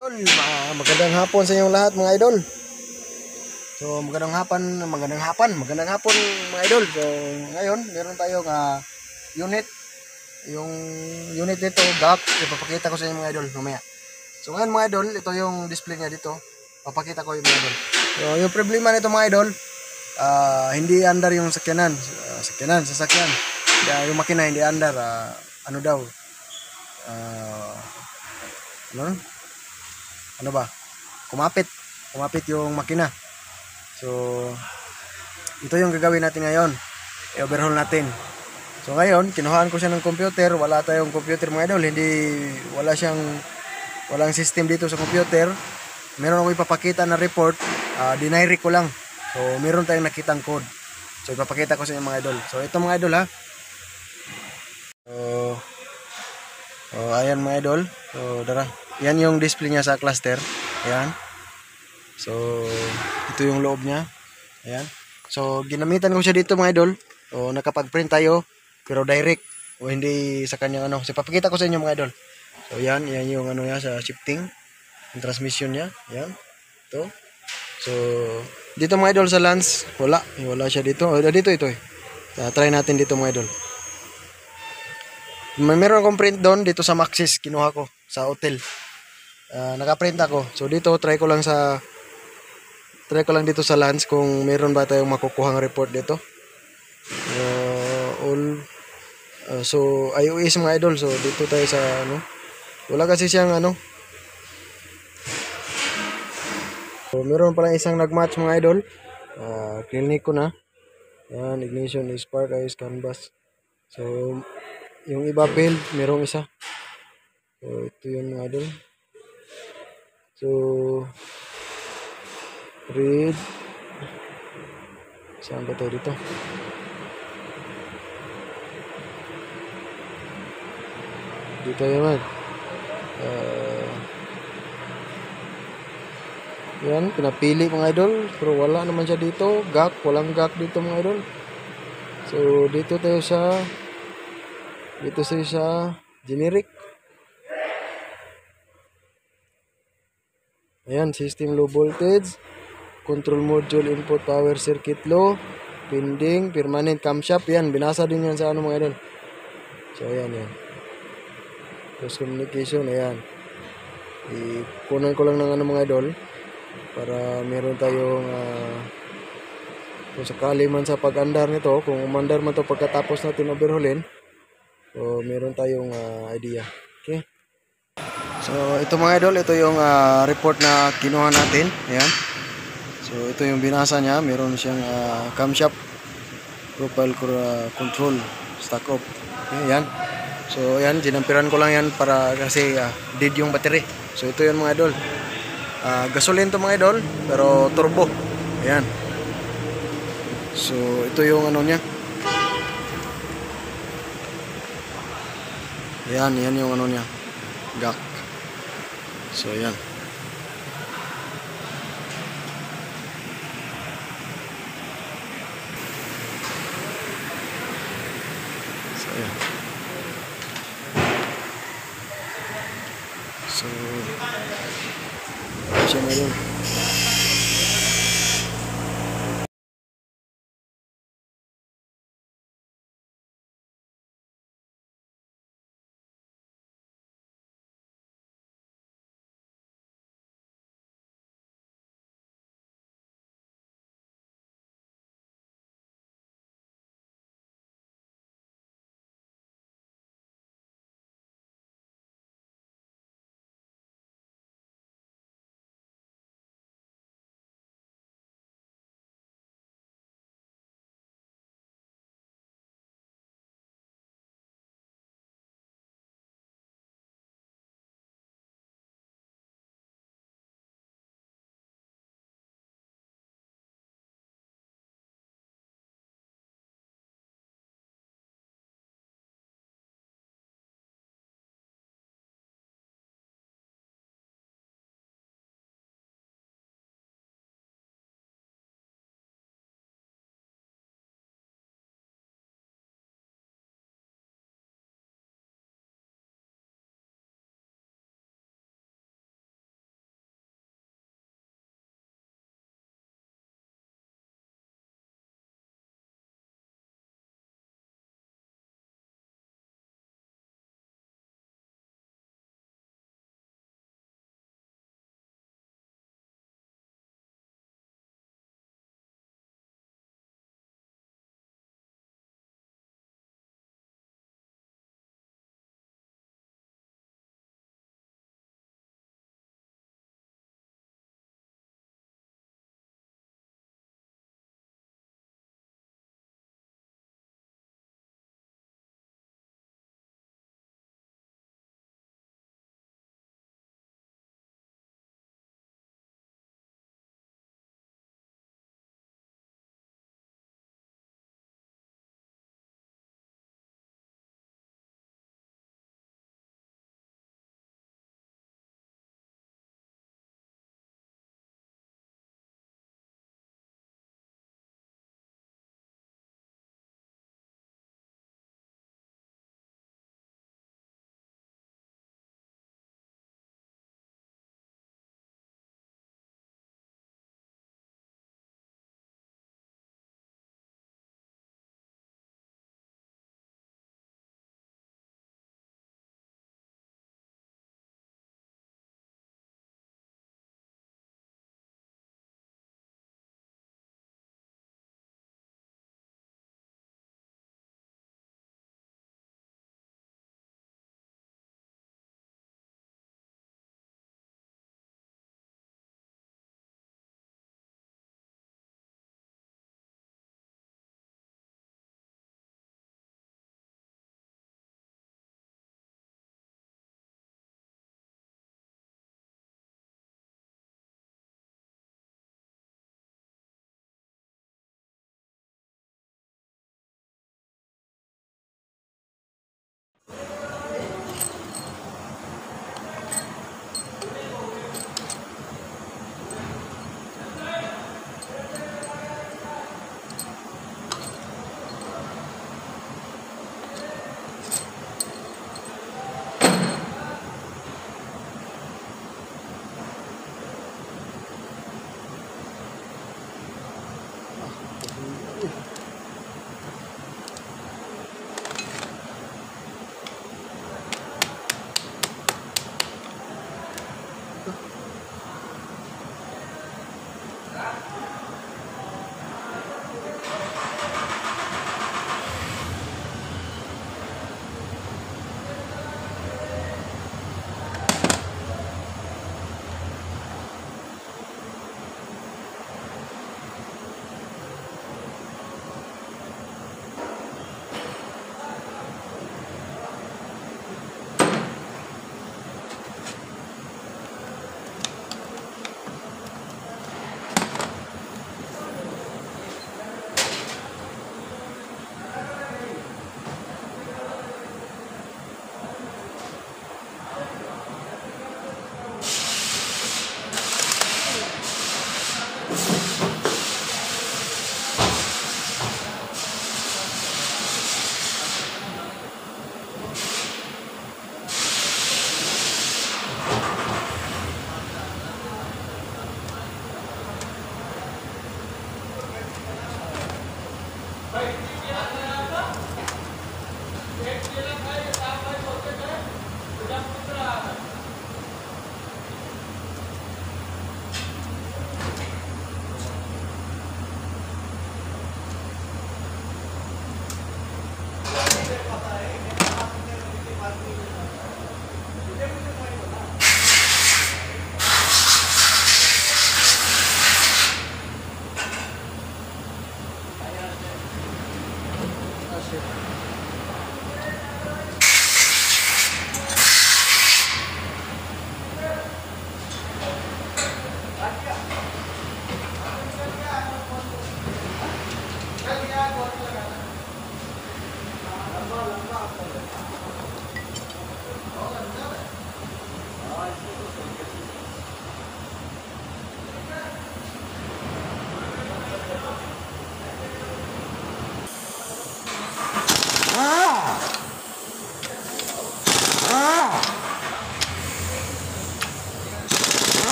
Magandang hapon sa inyong lahat mga idol. So magandang hapon mga idol. So ngayon meron tayong unit. Yung unit dito, gap, ipapakita ko sa inyo mga idol mamaya. So ngayon mga idol, ito yung display niya dito. Papakita ko yung mga idol. So yung problema nito mga idol, hindi under yung sasakyan. Yung makina hindi under, ano daw? Uh, ano? Ano ba? Kumapit yung makina. So, ito yung gagawin natin ngayon. I-overhaul natin. So, ngayon, kinuhaan ko siya ng computer. Wala tayong computer mga idol. Walang system dito sa computer. Meron akong ipapakita na report. Dinary ko lang. So, meron tayong nakitang code. So, ipapakita ko sa inyo mga idol. So, ito mga idol ha. Ayan mga idol. So, dara. Yan yung display niya sa cluster. Ayan. So, ito yung loob niya. Ayan. So, ginamitan ko siya dito mga idol. So, nakapag-print tayo. Pero direct. O hindi sa kanyang ano. So, papakita ko sa inyo mga idol. So, yan yung ano niya sa shifting. Yung transmission niya. Ayan. Ito. So, dito mga idol sa Lance. Wala siya dito. Dito ito eh. Try natin dito mga idol. Meron akong print doon. Dito sa Maxis. Kinuha ko. Sa hotel. Nakaprint ako. So, dito try ko lang dito sa Lance kung meron ba tayong makukuhang report dito. So iOS mga idol. So dito tayo sa ano. Wala kasi siyang ano. So meron pala isang nagmatch mga idol. Clinic ko na. Yan, ignition is spark is canvas. So yung iba build, merong isa. So ito yun mga idol. So read. Saan ba tayo dito? Dito naman. Yan, pinapili mga idol. Pero wala naman siya dito. Walang gak dito mga idol. So, dito sa generic. Ayan, system low voltage. Control module input power circuit low. Pending, permanent camshaft. Yan, binasa din yan sa ano mga idol. So, ayan. Cross communication, ayan. Ikunan ko lang ng ano mga idol. Para meron tayong kung sakali man sa pag-andar nito, kung umandar man to pagkatapos natin overhaulin, so meron tayong idea. Okay. So ito mga idol, ito yung report na kinuha natin. Ayan. So ito yung binasa niya, meron siyang camshaft profile control stack off. Okay, ayan. So ayan, ginampiran ko lang yan para kasi dead yung battery. So ito yun mga idol. Gasoline to mga idol, pero turbo. Ayan. So ito yung ano niya. Ayan yung ano niya. Gak. So ayan. So ayan. So siya na yun.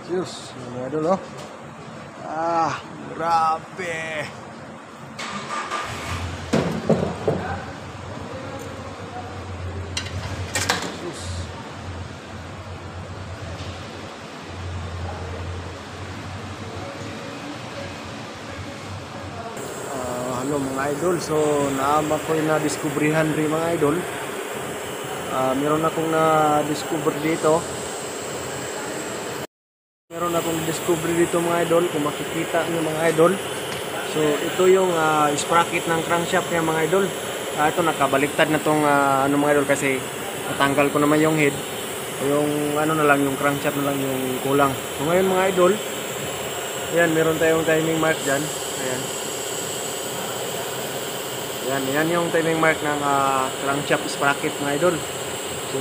Diyos, mga idol, oh. Grabe. Diyos. Ano mga idol, so naama ko yung na-discoveryhan rin mga idol. Meron akong na-discover dito. Meron akong discovery dito mga idol, kung makikita nyo mga idol. So ito yung sprocket ng crankshaft niya mga idol. Ito nakabaliktad na tong ano mga idol, kasi natanggal ko naman yung head. Yung ano na lang, yung crankshaft na lang yung kulang. So ngayon mga idol, ayan, meron tayong timing mark dyan. Ayan. Yan yung timing mark ng crankshaft sprocket mga idol. So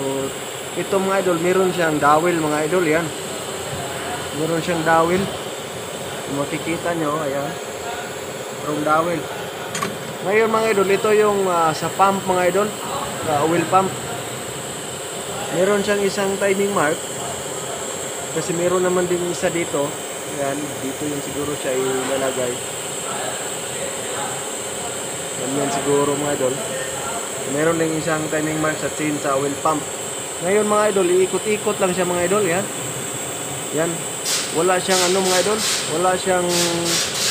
ito mga idol, meron siyang dowel mga idol. Yan, meron siyang dowel, kung makikita nyo, ayan, merong dowel. Ngayon mga idol, ito yung sa pump mga idol, oil pump. Meron siyang isang timing mark, kasi meron naman din isa dito. Ayan, dito yung siguro siya ilalagay. Yan siguro mga idol. Meron din isang timing mark sa chain sa oil pump. Ngayon mga idol, iikot-ikot lang siya mga idol. Yan, wala siyang ano mga idol, wala siyang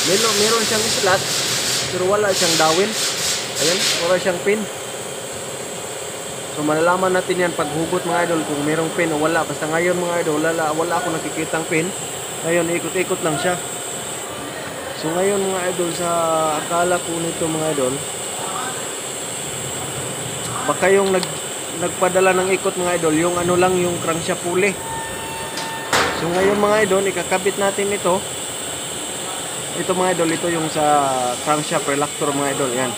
meron siyang slot, pero wala siyang dowel. Ayan, wala siyang pin. So malalaman natin yan pag hugot mga idol, kung merong pin o wala. Basta ngayon mga idol, wala ako nakikitang pin. Ngayon ikot-ikot lang siya. So ngayon mga idol, sa akala ko nito mga idol, baka yung nagpadala ng ikot mga idol, yung ano lang, yung crankshaft pulley. So ngayon mga idol, ikakabit natin ito. Ito mga idol, ito yung sa crankshaft reluctor mga idol. Yan.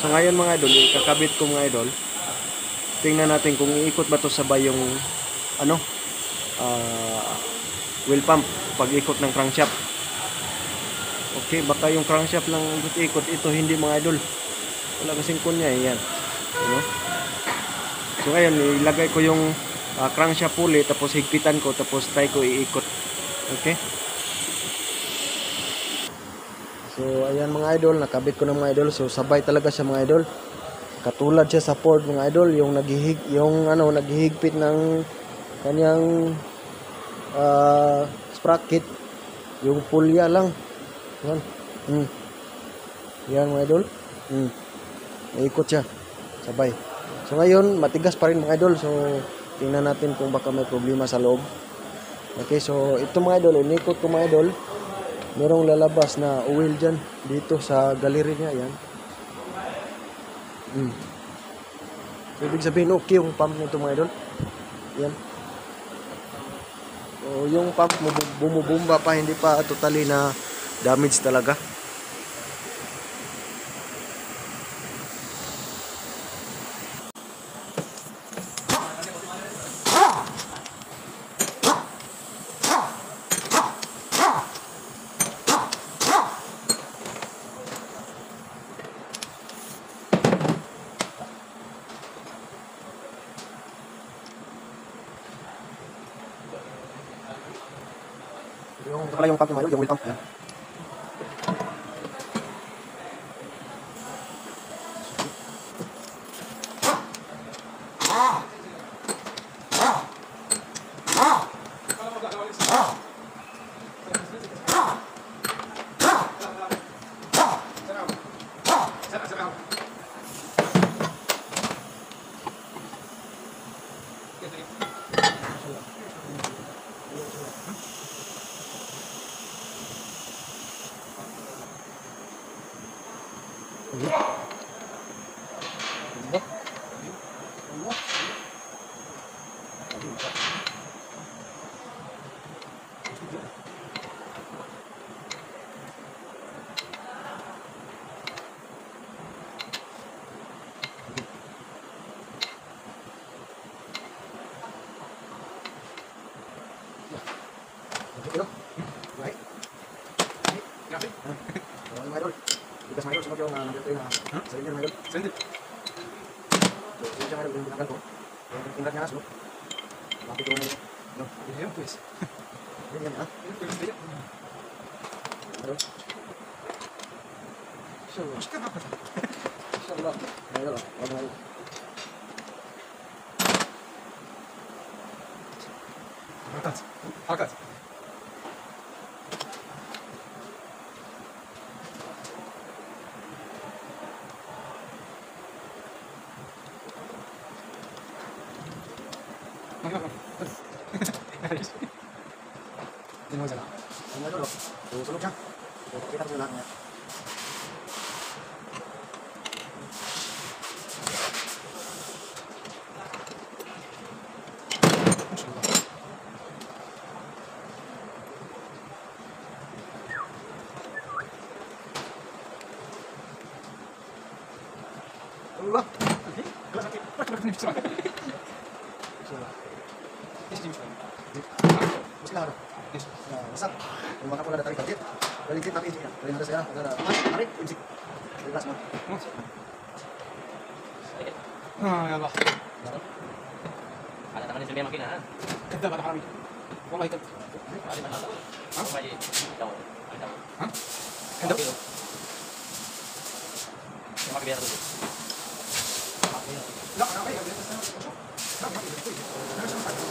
So ngayon mga idol, ikakabit ko mga idol. Tingnan natin kung iikot ba to sabay yung ano, wheel pump pag ikot ng crankshaft. Okay, baka yung crankshaft lang ikot, ito hindi mga idol. Wala kasing kunya, yan. Ano? So ngayon, ilagay ko yung crankshaft pulley, tapos higpitan ko, tapos try ko iikot. Okay? So ayan mga idol, nakabit ko na mga idol. So sabay talaga siya mga idol. Katulad siya sa Ford mga idol, yung naghihigpit ng kanyang sprocket, yung pulya lang. Yan. Yan mga idol. Naikot siya. Sabay. So ngayon, matigas pa rin mga idol. So tingnan natin kung baka may problema sa loob. Okay, so ito mga idol, inikot ko mga idol. Merong lalabas na oil dyan, dito sa gallery niya. Yan. So ibig sabihin, okay yung pump nito mga idol. Yan. So yung pump bumubumba pa, hindi pa totally na damage talaga. Ito pala yung pump mga idol, yung oil pump. Yan. Tugas mga idol, sunod yung nandito yung cylinder mga idol. Cylinder. So, yun siya mga idol, yung binanggan ko. Yung ingat niya na, sunod. Lapit ko mga idol. No, yun, please. Yan ah. Inshallah. Ayo, ayo. Hakat. Ini mau jalan. Ano dulu? Sulok siya. Kita mo lahat niya. Allah. Muslah. Masak. Maka pula ada tarik balik. Balik tapi ini. Balik ada saya. Ada tarik imsik. Bebas mah. Ah, ya Allah. Ada tangan di sini makin ah. كذاب هذا حرامي والله كذاب Ada mana? Apa aja? Tahu. Tahu. ها كذاب Cuma biar dulu. لا انا ما يقدر لا ما يقدر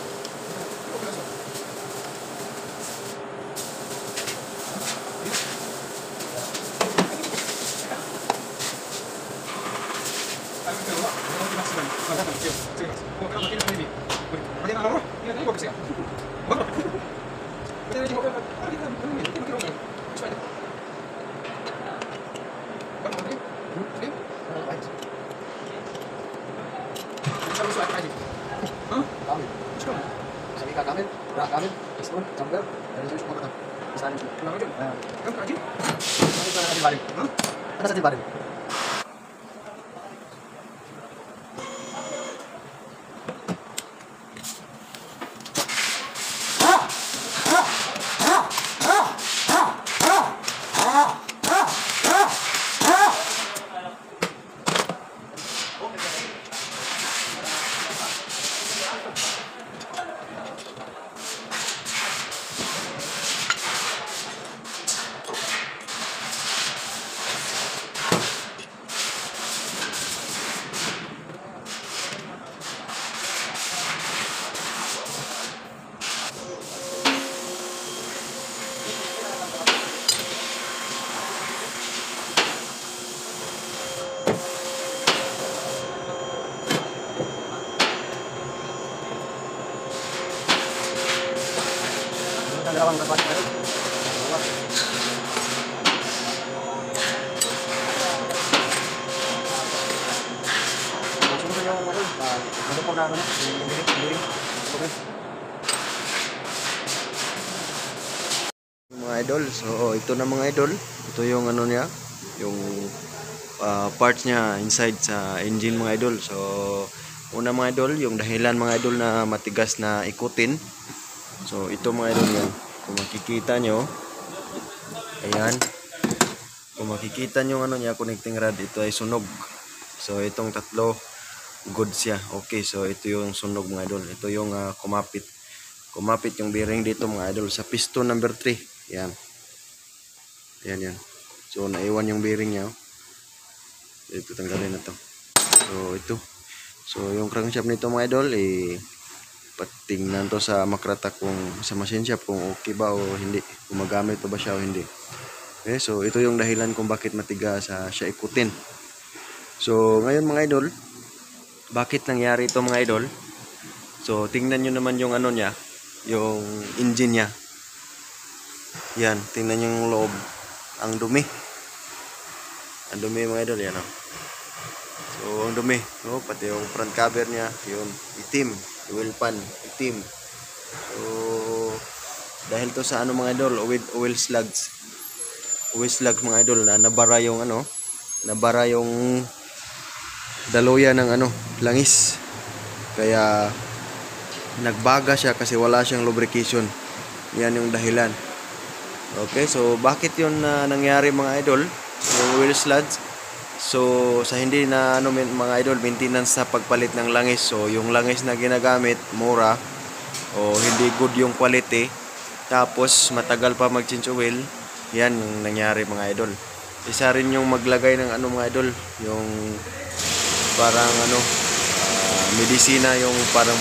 Kamil. Sabi ka kamil. Ra kamil. Spoon. Jumper. Dari sini semua ketemu. Bisa nih. Nah. Ini sana di balik. Ada sa di balik. Dalawang tempat baru. Langsung saja baru. Ada pun ada sendiri. Oke. Mga idol, so ito na mga idol. Ito yung ano niya, yung parts niya inside sa engine mga idol. So una mga idol, yung dahilan mga idol na matigas na ikutin. So ito mga idol yan. Kung makikita nyo, ayan, kung makikita nyo ano niya, connecting rod, ito ay sunog. So itong tatlo, good siya. Okay, so ito yung sunog mga idol. Ito yung kumapit. Kumapit yung bearing dito mga idol sa piston number 3. Yan. Yan, yan. So naiwan yung bearing niya. Ito tanggalin na to. So ito. So yung crankshaft nito mga idol, patingnan to sa makrata kung sa machine shop kung okay ba o hindi, gumagamit to ba siya o hindi. Okay, so ito yung dahilan kung bakit matigas siya ikutin. So ngayon mga idol, bakit nangyari ito mga idol? So tingnan nyo naman yung ano niya, yung engine niya. Yan, tingnan nyo yung loob, ang dumi. Ang dumi mga idol, yan o. So ang dumi, no? Pati yung front cover niya, yun, itim. Oil pan, itim. So dahil to sa ano mga idol, oil slugs. Oil slugs mga idol na nabara yung ano, nabara yung daluyan ng ano, langis. Kaya nagbaga siya kasi wala siyang lubrication. Yan yung dahilan. Okay, so bakit yun nangyari mga idol? Yung oil slugs. So sa hindi na ano mga idol, maintenance sa pagpalit ng langis. So yung langis na ginagamit mura o hindi good yung quality. tapos matagal pa mag-change oil, yan yung nangyari mga idol. Isa rin yung maglagay ng ano mga idol, yung parang ano, medisina, yung parang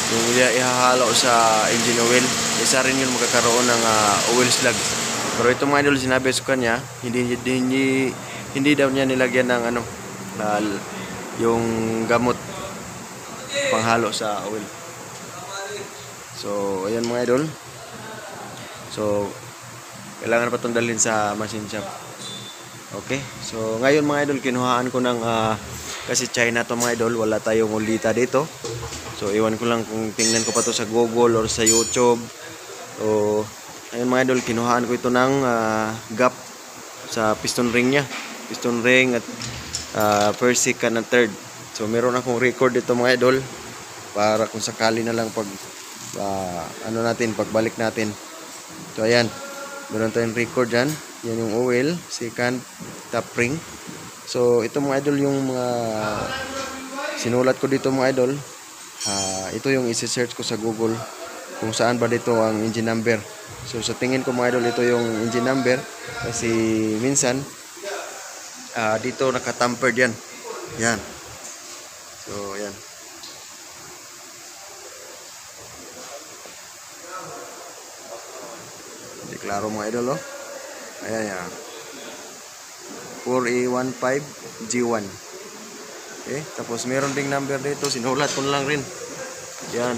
yung ihahalo sa engine oil. Isa rin yun magkakaroon ng oil slugs. Pero ito mga idol, sinabi sa kanya, hindi daw niya nilagyan ng ano, yung gamot panghalo sa oil. So ayan mga idol, so kailangan pa itong dalhin sa machine shop. Okay, so ngayon mga idol, kinuhaan ko ng kasi China to mga idol, wala tayong ulita dito. So iwan ko lang kung tingnan ko pa to sa Google or sa YouTube. So ayun mga idol, kinuhaan ko ito ng gap sa piston ring nya, piston ring at first, second at third. So meron akong record dito mga idol, para kung sakali na lang pag ano natin, pagbalik natin. So ayan, meron tayong record dyan. Yan yung oil, second, top ring. So ito mga idol yung mga sinulat ko dito mga idol. Ito yung isi-search ko sa Google kung saan ba dito ang engine number. So sa tingin ko mga idol, ito yung engine number kasi minsan dito nakatampered yan. Yan. So yan. Hindi klaro mga idol, oh. Ayan yan. 4A15G1. Okay, tapos meron ding number dito, sinulat ko na lang rin. Yan.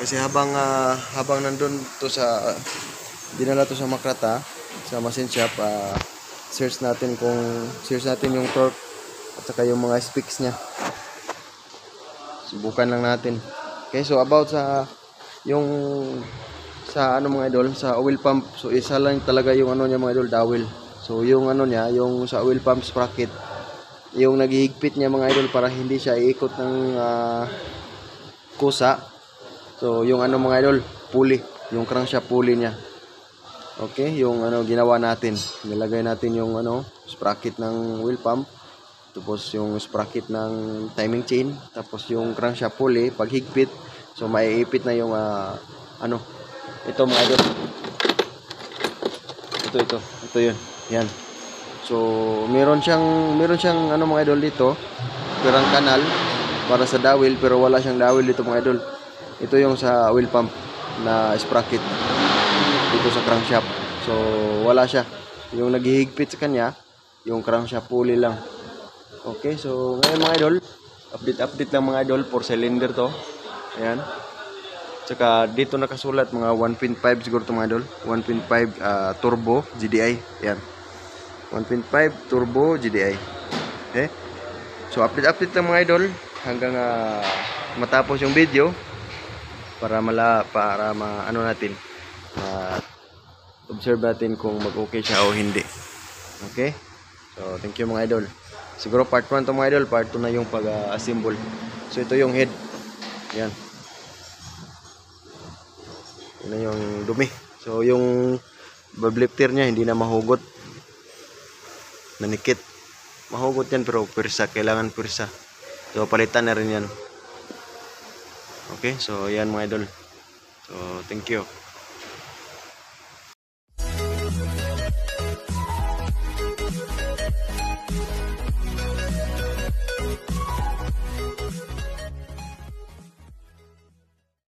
Kasi habang nandun to sa dinala to sa Makrata, sa machine shop, search natin yung torque at saka yung mga specs niya. Subukan lang natin. Okay, so about sa ano mga idol, sa oil pump, so isa lang talaga yung ano niya mga idol, dowel. So yung ano niya, yung sa oil pump sprocket, yung naghihigpit niya mga idol para hindi siya iikot ng kusa. So yung ano mga idol, pulley, yung crankshaft pulley niya. Okay, yung ano ginawa natin, nilagay natin yung ano sprocket ng oil pump, tapos yung sprocket ng timing chain, tapos yung crankshaft pulley pag higpit, so maiipit na yung ano, ito mga idol, ito yun, yan. So meron siyang ano mga idol dito, pirang kanal para sa dowel, pero wala siyang dowel dito mga idol. Ito yung sa oil pump na sprocket dito sa crankshaft. So wala siya, yung naghihigpit sa kanya yung crankshaft pulley lang. Okay, so ngayon mga idol, update lang mga idol, 4 cylinder to. Ayan. Tsaka dito nakasulat mga 1.5 siguro to mga idol, 1.5 turbo GDI. Ayan, 1.5 turbo GDI. Okay, so update lang mga idol hanggang matapos yung video, para ano natin, observe natin kung mag-okay siya o hindi. Okay, so thank you mga idol. Siguro part 1 to mga idol, part 2 na yung pag-assemble. So ito yung head. Yan. Yan na yung dumi. So yung valve lifter niya hindi na mahugot. Nanikit. Mahugot yan pero pwersa, kailangan pwersa. So palitan na rin yan. Okay, so yan mga idol. So thank you.